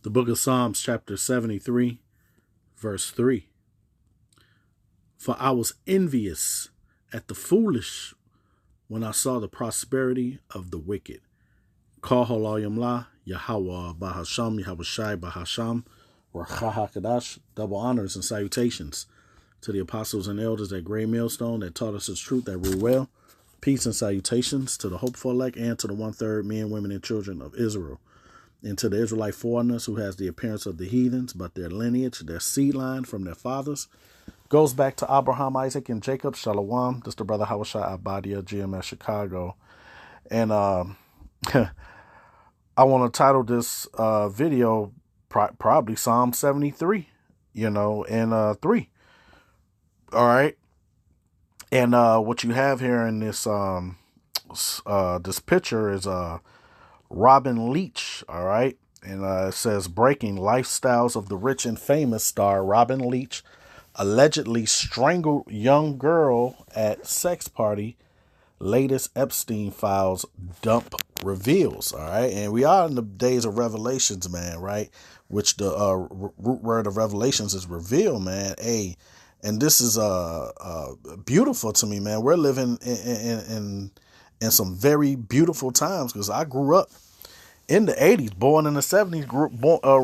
The book of Psalms, chapter 73, verse 3. For I was envious at the foolish when I saw the prosperity of the wicked. Kahalayim la, Yahweh Bahasham, Yahushai Bahasham, Rahahakadash, double honors and salutations to the apostles and elders at Gray Millstone that taught us his truth that rule well. Peace and salutations to the hopeful elect and to the 1/3 men, women, and children of Israel. And to the Israelite foreigners who has the appearance of the heathens, but their lineage, their seed line from their fathers, goes back to Abraham, Isaac, and Jacob. Shalom. This is the brother Hawashai Abadia, GMS Chicago. And I want to title this video probably Psalm 73, and 3. All right. And what you have here in this this picture is Robin Leach. All right. And it says breaking lifestyles of the rich and famous star Robin Leach allegedly strangled young girl at sex party. Latest Epstein files dump reveals. All right. And we are in the days of revelations, man. Right. Which the root word of revelations is reveal, man. And this is beautiful to me, man. We're living in some very beautiful times because I grew up in the 80s, born in the 70s,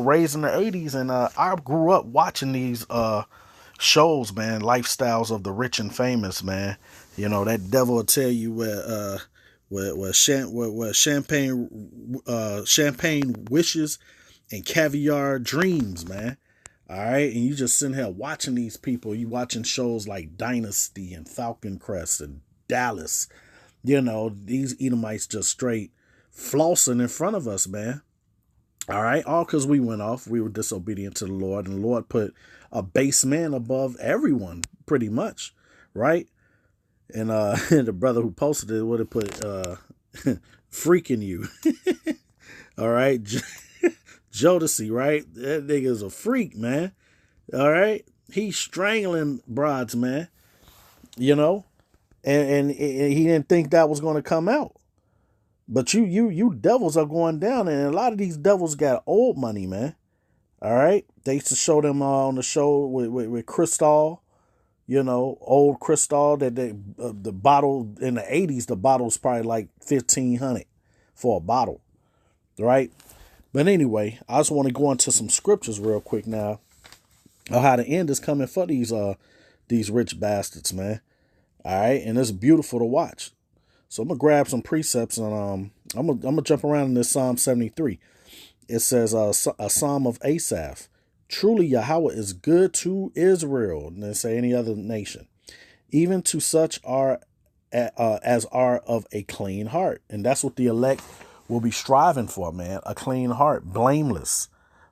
raised in the 80s, and I grew up watching these shows, man, lifestyles of the rich and famous, man. You know, that devil will tell you where champagne wishes and caviar dreams, man. All right, and you just sitting here watching these people. You watching shows like Dynasty and Falcon Crest and Dallas. You know, these Edomites just straight flossing in front of us, man. All right, all because we went off. We were disobedient to the Lord, and the Lord put a base man above everyone, pretty much, right? And the brother who posted it would have put freaking you. All right. Jodeci, right? That nigga's a freak, man. All right. He's strangling broads, man. You know? And he didn't think that was going to come out. But you devils are going down, and a lot of these devils got old money, man. All right? They used to show them on the show with Cristal, old Cristal, that the bottle in the 80s, the bottle's probably like $1,500 for a bottle, right? But anyway, I just want to go into some scriptures real quick now of how the end is coming for these rich bastards, man. All right, and it's beautiful to watch. So I'm gonna grab some precepts and I'm gonna jump around in this Psalm 73. It says a Psalm of Asaph. Truly Yahweh is good to Israel, and then say any other nation, even to such as are of a clean heart, and that's what the elect will be striving for, man. A clean heart, blameless,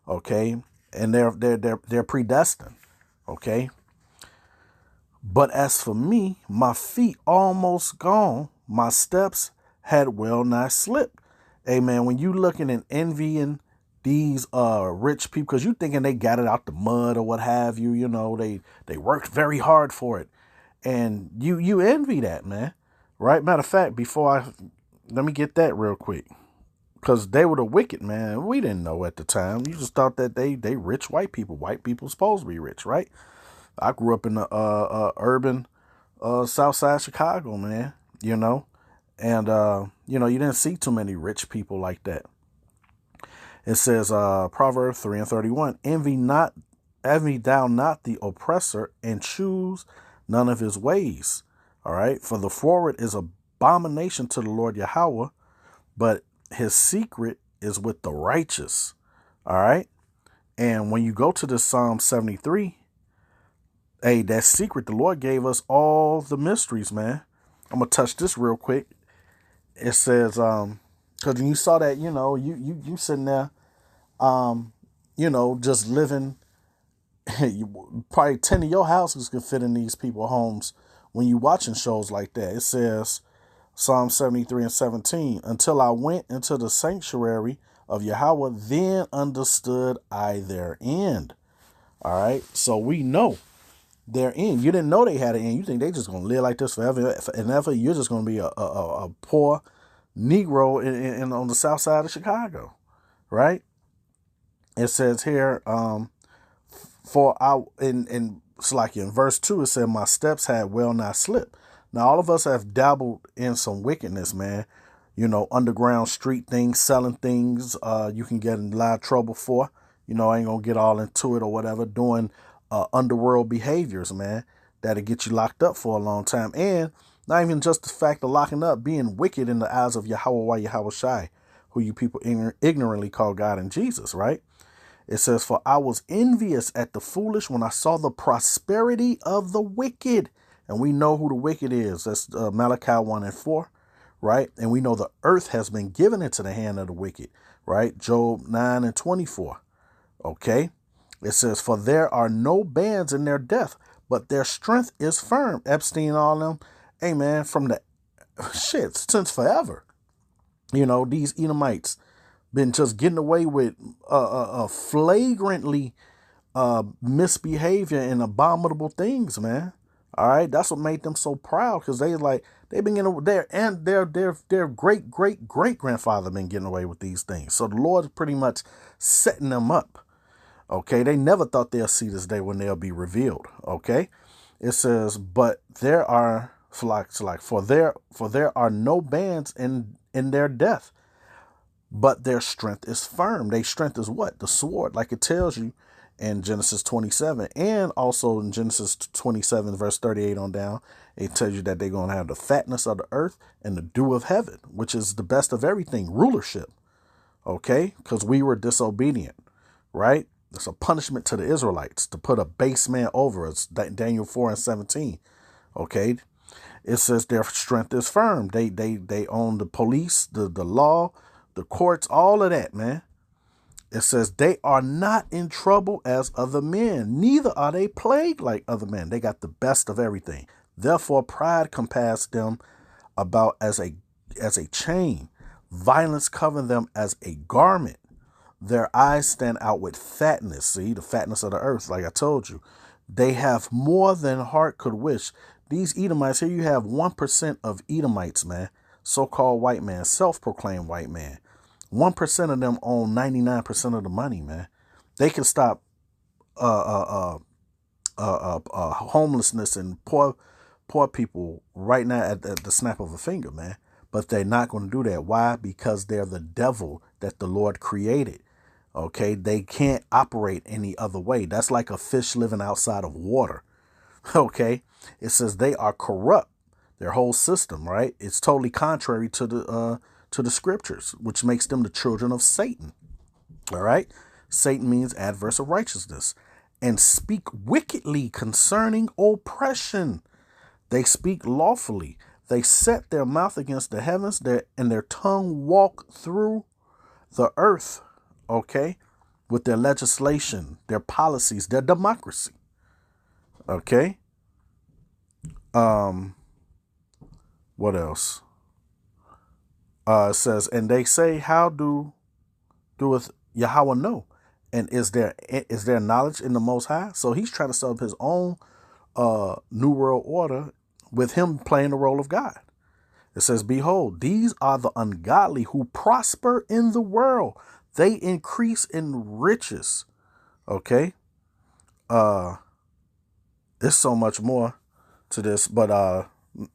okay, and they're predestined, okay. But as for me, my feet almost gone, my steps had well nigh slipped. Hey, man, when you looking and envying these rich people, because you thinking they got it out the mud or what have you, they worked very hard for it, and you envy that, man, right? Matter of fact, let me get that real quick, because they were the wicked, man. We didn't know at the time. You just thought that they rich white people. White people supposed to be rich, right? I grew up in the urban South Side Chicago, man. And you didn't see too many rich people like that. It says Proverbs 3:31, envy thou not the oppressor, and choose none of his ways. All right, for the forward is abomination to the Lord Yahweh, but his secret is with the righteous. All right, and when you go to the Psalm 73, hey, that secret, the Lord gave us all the mysteries, man. I'm gonna touch this real quick. It says, because when you saw that, you sitting there, just living. Probably 10 of your houses could fit in these people's homes when you watching shows like that. It says, Psalm 73:17, until I went into the sanctuary of Yahweh, then understood I their end. All right, so we know their end. You didn't know they had an end. You think they just gonna live like this forever and ever. You're just gonna be a poor Negro in on the south side of Chicago, right? It says here, for I in it's like in verse 2, it said, my steps had well nigh slipped. Now all of us have dabbled in some wickedness, man. You know, underground street things, selling things you can get in a lot of trouble for. You know, I ain't gonna get all into it or whatever. Doing underworld behaviors, man, that'll get you locked up for a long time. And not even just the fact of locking up, being wicked in the eyes of Yahweh Yahweh Shai, who you people ignorantly call God and Jesus, right? It says, for I was envious at the foolish when I saw the prosperity of the wicked. And we know who the wicked is. That's Malachi 1 and 4, right? And we know the earth has been given into the hand of the wicked, right? Job 9 and 24. Okay. It says, for there are no bands in their death, but their strength is firm. Epstein, all them, hey man, from the shit since forever. You know, these Edomites been just getting away with flagrantly misbehavior and abominable things, man. All right, that's what made them so proud, because they've been getting there, and their great grandfather been getting away with these things. So the Lord is pretty much setting them up. Okay, they never thought they'll see this day when they'll be revealed. Okay, it says, but there are for there are no bands in their death, but their strength is firm. Their strength is what? The sword, like it tells you in Genesis 27, and also in Genesis 27, verse 38 on down. It tells you that they're going to have the fatness of the earth and the dew of heaven, which is the best of everything, rulership. Okay, because we were disobedient, right? It's a punishment to the Israelites to put a base man over us. Daniel 4 and 17. Okay, it says their strength is firm. They own the police, the law, the courts, all of that, man. It says they are not in trouble as other men, neither are they plagued like other men. They got the best of everything. Therefore, pride compassed them about as a chain. Violence covered them as a garment. Their eyes stand out with fatness. See, the fatness of the earth, like I told you. They have more than heart could wish. These Edomites, here you have 1% of Edomites, man. So-called white man, self-proclaimed white man. 1% of them own 99% of the money, man. They can stop homelessness and poor people right now at the snap of a finger, man. But they're not going to do that. Why? Because they're the devil that the Lord created. Okay, they can't operate any other way. That's like a fish living outside of water. Okay, it says they are corrupt. Their whole system, right? It's totally contrary to the scriptures, which makes them the children of Satan. All right, Satan means adverse of righteousness, and speak wickedly concerning oppression. They speak lawfully. They set their mouth against the heavens, and their tongue walk through the earth. Okay, with their legislation, their policies, their democracy. Okay. What else? It says, and they say, how doeth Yahweh know? And is there knowledge in the Most High? So he's trying to set up his own new world order with him playing the role of God. It says, behold, these are the ungodly who prosper in the world. They increase in riches. Okay. There's so much more to this, but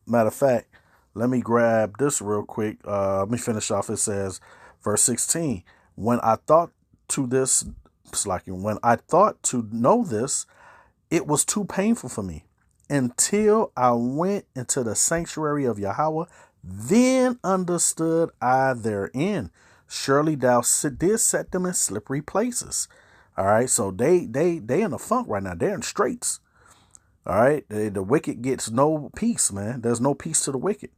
matter of fact, let me grab this real quick. Let me finish off. It says, verse 16, when I thought to know this, it was too painful for me until I went into the sanctuary of Yahweh. Then understood I therein. Surely thou did set them in slippery places. All right. So they in a funk right now. They're in straits. All right. The wicked gets no peace, man. There's no peace to the wicked.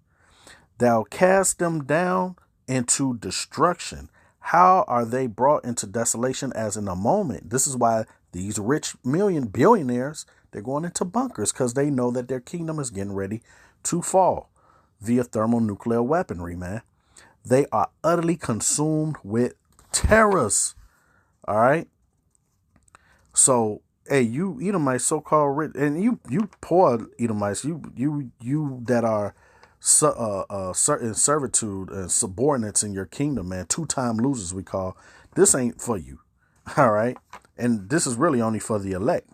Thou cast them down into destruction. How are they brought into desolation as in a moment? This is why these rich billionaires, they're going into bunkers, because they know that their kingdom is getting ready to fall via thermonuclear weaponry, man. They are utterly consumed with terrors. All right. So, hey, you Edomites, so-called rich, and you poor Edomites, you that are in servitude and subordinates in your kingdom, man, 2-time losers we call. This ain't for you. All right. And this is really only for the elect.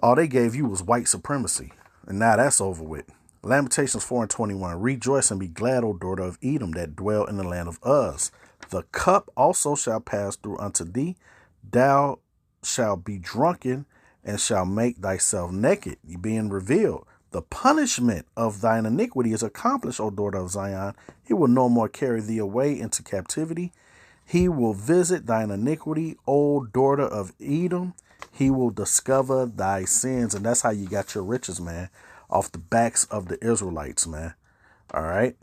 All they gave you was white supremacy. And now that's over with. Lamentations 4:21. Rejoice and be glad, O daughter of Edom, that dwell in the land of Uz. The cup also shall pass through unto thee. Thou shalt be drunken and shall make thyself naked, being revealed. The punishment of thine iniquity is accomplished, O daughter of Zion. He will no more carry thee away into captivity. He will visit thine iniquity, O daughter of Edom. He will discover thy sins. And that's how you got your riches, man, off the backs of the Israelites, man. All right.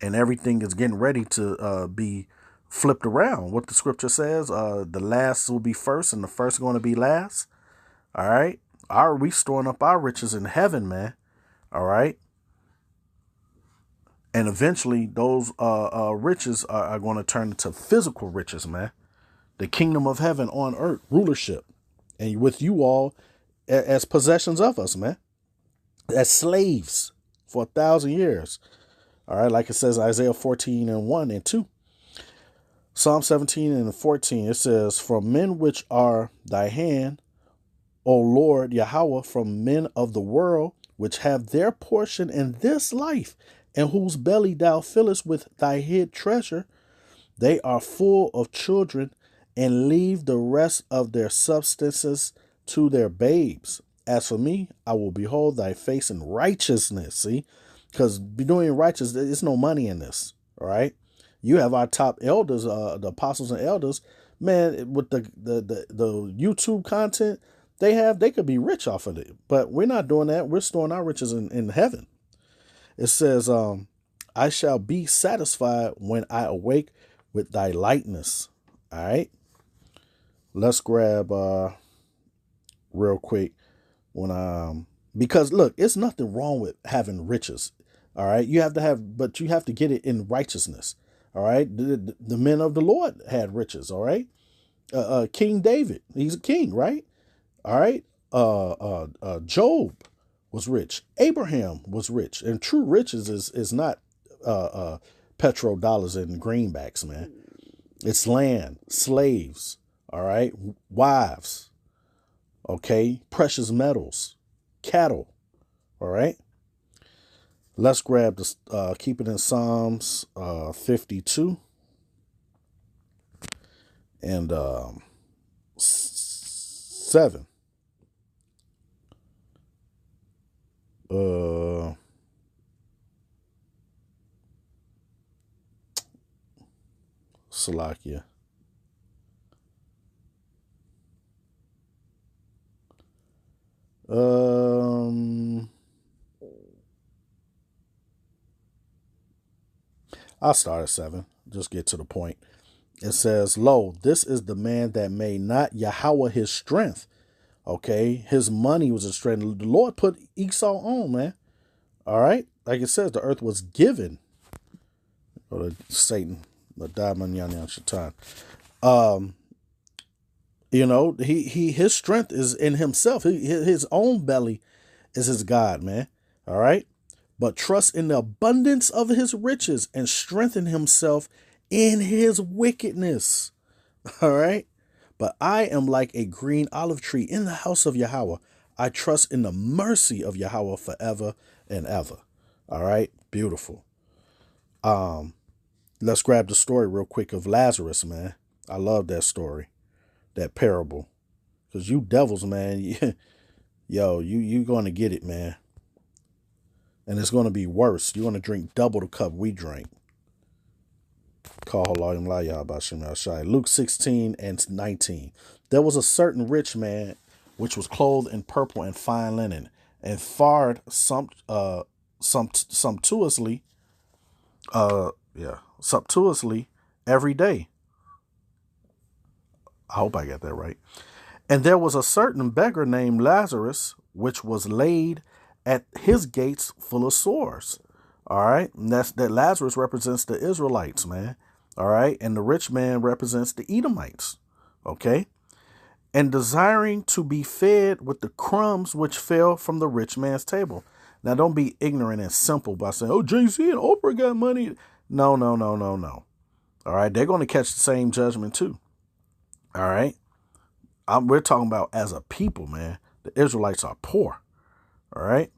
And everything is getting ready to be flipped around. What the scripture says, the last will be first and the first going to be last. All right. We storing up our riches in heaven, man. All right. And eventually those riches are going to turn into physical riches, man. The kingdom of heaven on earth, rulership. And with you all as possessions of us, man. As slaves for 1,000 years. All right. Like it says, Isaiah 14:1 and 2. Psalm 17:14. It says, from men which are thy hand, O Lord Yahweh, from men of the world, which have their portion in this life, and whose belly thou fillest with thy hid treasure, they are full of children, and leave the rest of their substances to their babes. As for me, I will behold thy face in righteousness. See, because doing righteous, there's no money in this. All right. You have our top elders, the apostles and elders, man, with the YouTube content they could be rich off of it, but we're not doing that. We're storing our riches in heaven. It says, I shall be satisfied when I awake with thy lightness. All right. Let's grab real quick because look, it's nothing wrong with having riches. All right. But you have to get it in righteousness. All right. The men of the Lord had riches. All right. King David, he's a king, right? All right. Job was rich. Abraham was rich. And true riches is not petrodollars and greenbacks, man. It's land, slaves, all right, wives, okay, precious metals, cattle, all right. Let's grab this, keep it in Psalms 52 and 7. Salakia. I'll start at 7. Just get to the point. It says, lo, this is the man that made not Yahweh his strength. Okay. His money was his strength. The Lord put Esau on, man. All right. Like it says, the earth was given. Or Satan. You know, his strength is in himself. His own belly is his God, man. All right. But trust in the abundance of his riches and strengthen himself in his wickedness. All right. But I am like a green olive tree in the house of Yahweh. I trust in the mercy of Yahweh forever and ever. All right. Beautiful. Let's grab the story real quick of Lazarus, man. I love that story, that parable. Because you devils, man, you're going to get it, man. And it's going to be worse. You're going to drink double the cup we drank. Luke 16:19. There was a certain rich man which was clothed in purple and fine linen, and fared sumptuously every day. I hope I got that right. And there was a certain beggar named Lazarus, which was laid at his gates full of sores. All right. And that Lazarus represents the Israelites, man. All right. And the rich man represents the Edomites. Okay. And desiring to be fed with the crumbs which fell from the rich man's table. Now, don't be ignorant and simple by saying, oh, Jay-Z and Oprah got money. No. All right. They're going to catch the same judgment, too. All right. We're talking about as a people, man. The Israelites are poor. All right.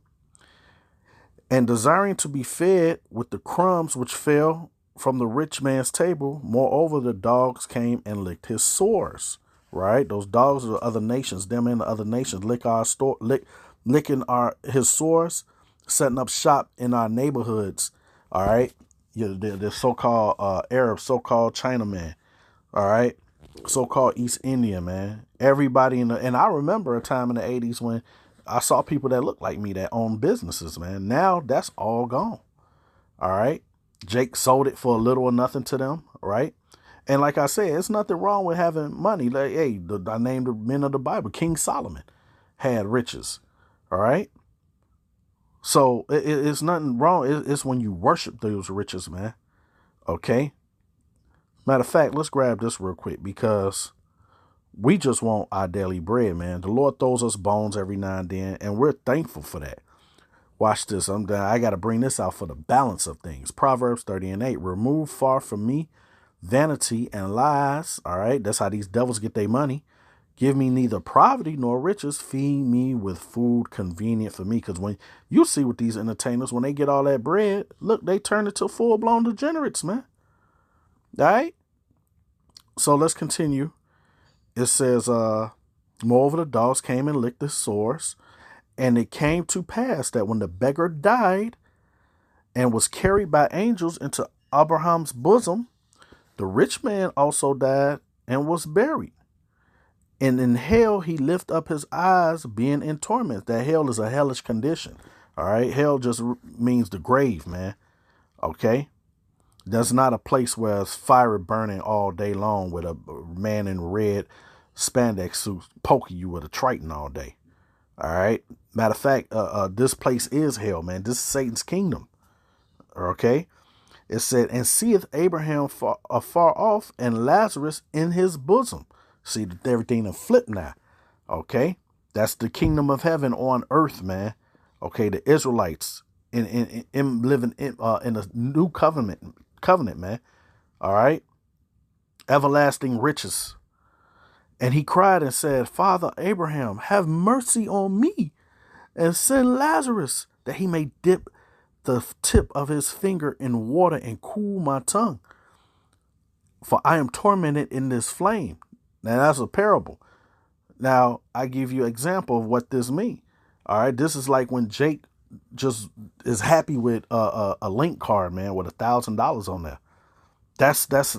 And desiring to be fed with the crumbs which fell from the rich man's table, moreover, the dogs came and licked his sores. Right? Those dogs are the other nations, them and the other nations licking his sores, setting up shop in our neighborhoods. All right. The so-called Arab, so-called Chinaman. All right. So-called East India, man. Everybody and I remember a time in the 80s when I saw people that looked like me that owned businesses, man. Now that's all gone. All right. Jake sold it for a little or nothing to them, right? And like I said, it's nothing wrong with having money. Like, hey, I named the men of the Bible. King Solomon had riches. All right. So it's nothing wrong. It's when you worship those riches, man. Okay. Matter of fact, let's grab this real quick because we just want our daily bread, man. The Lord throws us bones every now and then, and we're thankful for that. Watch this. I got to bring this out for the balance of things. Proverbs 30:8. Remove far from me vanity and lies. All right. That's how these devils get their money. Give me neither poverty nor riches. Feed me with food convenient for me. Because when you see with these entertainers, when they get all that bread, look, they turn into full-blown degenerates, man. All right. So let's continue. It says, moreover, the dogs came and licked his sores. And it came to pass that when the beggar died and was carried by angels into Abraham's bosom, the rich man also died and was buried. And in hell he lift up his eyes, being in torment. That hell is a hellish condition. All right. Hell just means the grave, man. Okay. That's not a place where it's fire burning all day long with a man in red spandex suit poking you with a Triton all day. All right. Matter of fact, this place is hell, man. This is Satan's kingdom. Okay. It said, and seeth Abraham afar off and Lazarus in his bosom. See, everything in flip now. Okay. That's the kingdom of heaven on earth, man. Okay. The Israelites in living in a new covenant, man. All right. Everlasting riches. And he cried and said, Father Abraham, have mercy on me and send Lazarus that he may dip the tip of his finger in water and cool my tongue. For I am tormented in this flame. Now that's a parable. Now I give you an example of what this means. All right. This is like when Jake just is happy with a link card, man, with $1,000 on there. That's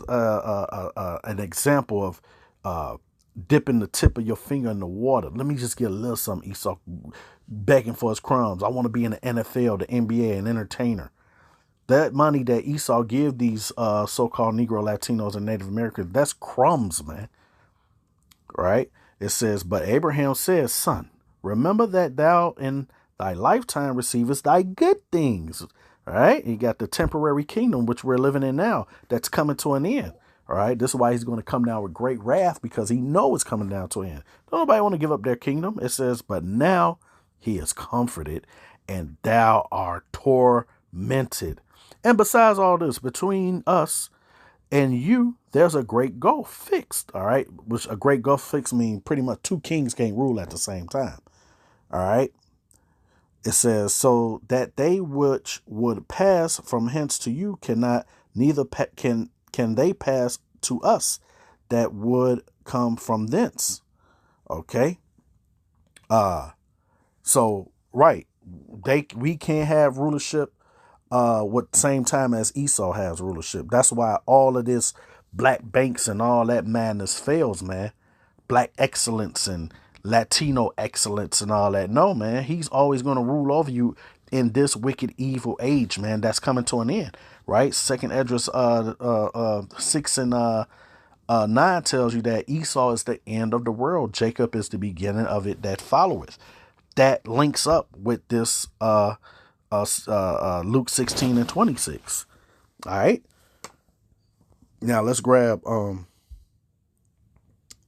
an example of dipping the tip of your finger in the water. Let me just get a little something. Esau begging for his crumbs. I want to be in the NFL, the NBA, an entertainer. That money that Esau give these so-called Negro, Latinos, and Native Americans, that's crumbs, man. Right? It says, but Abraham says, son, remember that thou in thy lifetime receivest thy good things. All right? You got the temporary kingdom, which we're living in now, that's coming to an end. All right. This is why he's going to come down with great wrath, because he knows it's coming down to an end. Don't nobody want to give up their kingdom. It says, but now he is comforted and thou art tormented. And besides all this, between us and you, there's a great gulf fixed. All right. Which a great gulf fixed means pretty much two kings can't rule at the same time. All right. It says, so that they which would pass from hence to you cannot, neither can they pass to us that would come from thence. Okay. So right. We can't have rulership with the same time as Esau has rulership. That's why all of this black banks and all that madness fails, man. Black excellence and Latino excellence and all that. No, man, he's always going to rule over you in this wicked, evil age, man. That's coming to an end, right? Second Esdras 6 and 9 tells you that Esau is the end of the world. Jacob is the beginning of it that followeth. That links up with this Luke 16 and 26. All right. Now let's grab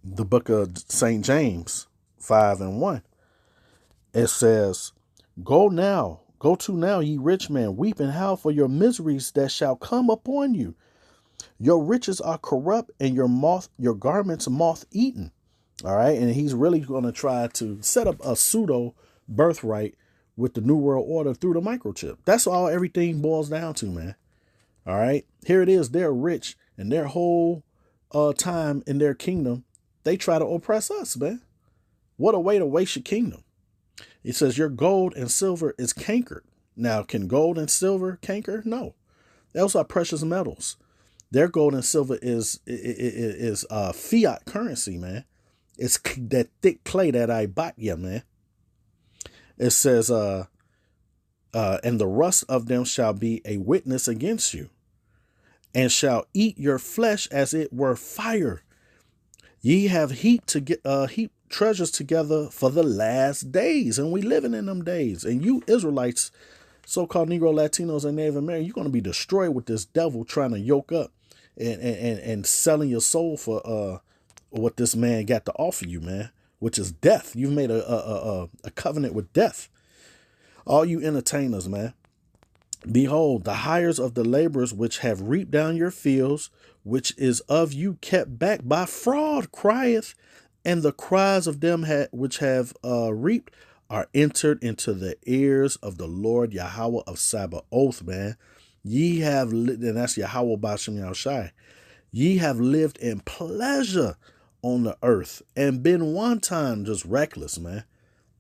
the book of St. James 5 and 1. It says, go to now, ye rich men, weep and howl for your miseries that shall come upon you. Your riches are corrupt and your garments moth eaten. All right. And he's really going to try to set up a pseudo birthright with the New World Order through the microchip. That's all everything boils down to, man. All right. Here it is. They're rich, and their whole time in their kingdom, they try to oppress us, man. What a way to waste your kingdom. It says your gold and silver is cankered. Now, can gold and silver canker? No. Those are precious metals. Their gold and silver is fiat currency, man. It's that thick clay that I bought you, man. It says, and the rust of them shall be a witness against you, and shall eat your flesh as it were fire. Ye have heaped treasures together for the last days, and we living in them days. And you Israelites, so-called Negro, Latinos, and Native Americans, you're going to be destroyed with this devil trying to yoke up and selling your soul for what this man got to offer you, man, which is death. You've made a covenant with death. All you entertainers, man. Behold, the hires of the laborers which have reaped down your fields, which is of you kept back by fraud, crieth, and the cries of them which have reaped are entered into the ears of the Lord Yahweh of Sabaoth, man. Ye have, and that's Yahweh Bashem Yahushai. Ye have lived in pleasure on the earth and been one time just reckless, man.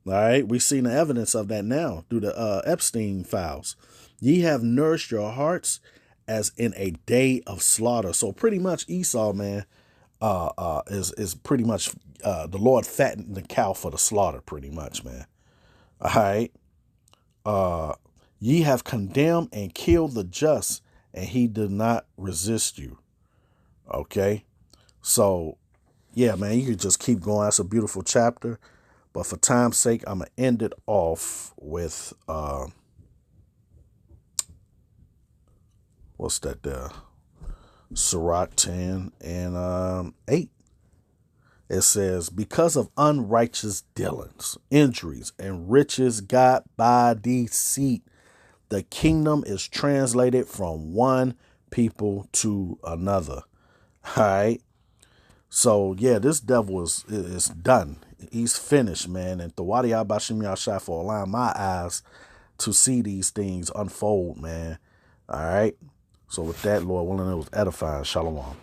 All right, we've seen the evidence of that now through the Epstein files. Ye have nourished your hearts as in a day of slaughter. So pretty much Esau, man, is pretty much the Lord fattened the cow for the slaughter, pretty much, man. All right. Ye have condemned and killed the just, and he did not resist you. Okay. So, yeah, man, you could just keep going. That's a beautiful chapter. But for time's sake, I'm going to end it off with, what's that there? Sirach 10 and 8. It says, because of unrighteous dealings, injuries, and riches got by deceit, the kingdom is translated from one people to another. All right. So, yeah, this devil is done. He's finished, man. And Thawadi Abashim Yashai for allowing my eyes to see these things unfold, man. All right. So with that, Lord willing, it was edifying. Shalom.